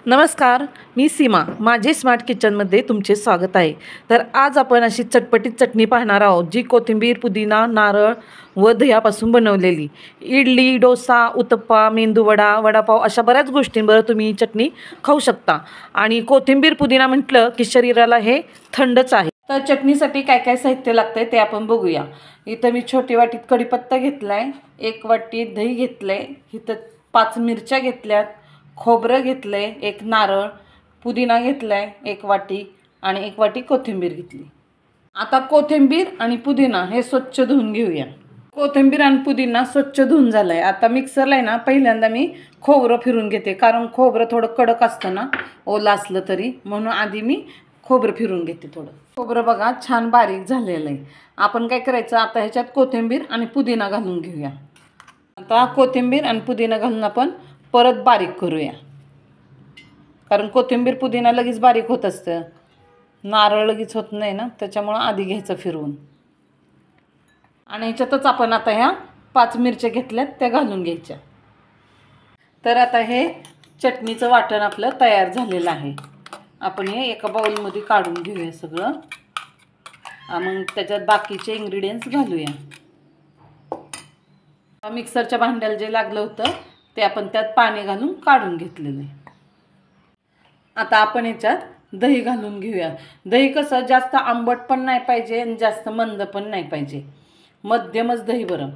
नमस्कार, मी सीमा. माझे स्मार्ट किचनमध्ये तुमचे स्वागत आहे. तर आज आपण अशी चटपटीत चटणी पाहणार आहोत, जी कोथिंबीर, पुदिना, नारळ व दह्यापासून बनवलेली. इडली, डोसा, उत्तप्पा, मेंदूवडा, वडापाव अशा बऱ्याच गोष्टींबरोबर तुम्ही ही चटणी खाऊ शकता. आणि कोथिंबीर, पुदिना म्हटलं की शरीराला हे थंडच आहे. तर चटणीसाठी काय काय साहित्य लागतंय ते आपण बघूया. इथं मी छोटी वाटीत कढीपत्ता घेतलाय, 1 वाटी दही घेतलंय, इथं 5 मिरच्या घेतल्यात, खोबरं घेतलंय, 1 नारळ, पुदिना घेतलाय 1 वाटी आणि 1 वाटी कोथिंबीर घेतली. आता कोथिंबीर आणि पुदिना हे स्वच्छ धुवून घेऊया. कोथिंबीर आणि पुदिना स्वच्छ धुवून झालाय. आता मिक्सरला आहे ना, पहिल्यांदा मी खोबरं फिरून घेते, कारण खोबरं थोडं कडक असतं ना, ओलं असलं तरी, म्हणून आधी मी खोबरं फिरून घेते. थोडं खोबरं बघा छान बारीक झालेलं आहे. आपण काय करायचं, आता ह्याच्यात कोथिंबीर आणि पुदिना घालून घेऊया. आता कोथिंबीर आणि पुदिना घालून आपण परत बारीक करूया, कारण कोथिंबीर पुदिना लगेच बारीक होत असतं, नारळ लगेच होत नाही ना, त्याच्यामुळं आधी घ्यायचं फिरवून. आणि ह्याच्यातच आपण आता ह्या 5 मिरच्या घेतल्यात त्या घालून घ्यायच्या. तर आता हे चटणीचं वाटण आपलं तयार झालेलं आहे. आपण हे एका बाउलमध्ये काढून घेऊया सगळं. मग त्याच्यात बाकीचे इन्ग्रेडियंट्स घालूया. मिक्सरच्या भांड्याला जे लागलं होतं ते आपण त्यात पाणी घालून काढून घेतलेलं आहे. आता आपण ह्याच्यात दही घालून घेऊया. दही कसं जास्त आंबट पण नाही पाहिजे आणि जास्त मंद पण नाही पाहिजे, मध्यमच दही बरं,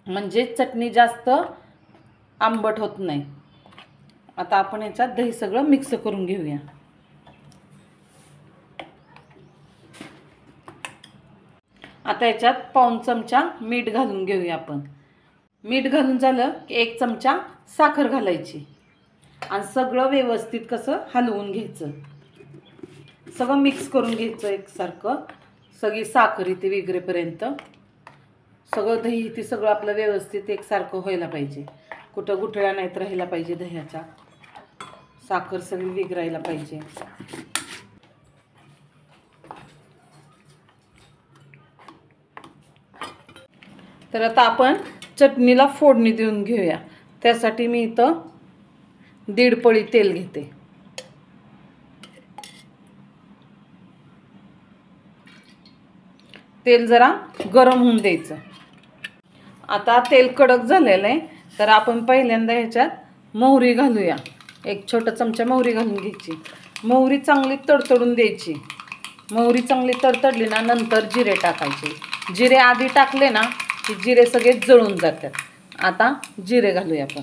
म्हणजे चटणी जास्त आंबट होत नाही. आता आपण ह्याच्यात दही सगळं मिक्स करून घेऊया. आता ह्याच्यात पाऊण चमचा मीठ घालून घेऊया आपण. मीठ घालून झालं की 1 चमचा साखर घालायची आणि सगळं व्यवस्थित कसं हलवून घ्यायचं. सगळं मिक्स करून घ्यायचं एकसारखं, सगळी साखर इथे विगरेपर्यंत. सगळं दही इथे सगळं आपलं व्यवस्थित एकसारखं व्हायला पाहिजे, कुठं गुठळ्या नाहीत राहिला पाहिजे दह्याच्या. साखर सगळी विगरायला पाहिजे. तर आता आपण चटणीला फोडणी देऊन घेऊया. त्यासाठी मी इथं 1.5 पळी तेल घेते. तेल जरा गरम होऊन द्यायचं. आता तेल कडक झालेलं आहे, तर आपण पहिल्यांदा ह्याच्यात मोहरी घालूया. 1 छोटा चमचा मोहरी घालून घ्यायची. मोहरी चांगली तडतडून द्यायची. मोहरी चांगली तडतडली ना, नंतर जिरे टाकायचे. जिरे आधी टाकले ना की जिरे सगळे जळून जातात. आता जिरे घालूया आपण.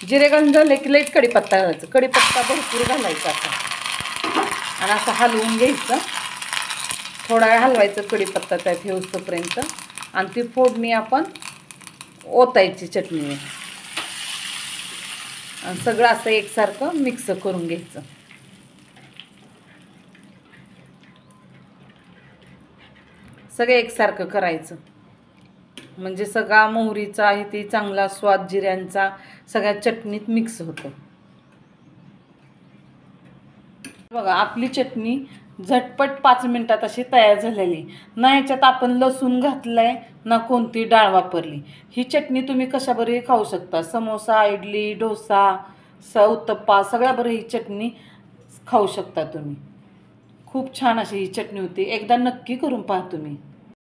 जिरे घालून झाले की लईच कढीपत्ता घालायचा. कढीपत्ता भरपूर घालायचा असा, आणि असं हलवून घ्यायचं. थोडा वेळ हलवायचं कढीपत्ता त्यात हेवस्तोपर्यंत, आणि ती फोडणी आपण ओतायची चटणीवर आणि सगळं असं एकसारखं मिक्स करून घ्यायचं. सगळं एकसारखं करायचं, म्हणजे सगळा मोहरीचा आहे ते चांगला स्वाद जिऱ्यांचा सगळ्या चटणीत मिक्स होतो. बघा आपली चटणी झटपट 5 मिनिटात अशी तयार झालेली. ना ह्याच्यात आपण लसूण घातलंय ना कोणती डाळ वापरली. ही चटणी तुम्ही कशाबरोबरही खाऊ शकता. समोसा, इडली, डोसा, उत्तप्पा सगळ्याबरोबर ही चटणी खाऊ शकता तुम्ही. खूप छान अशी ही चटणी होती. एकदा नक्की करून पहा तुम्ही.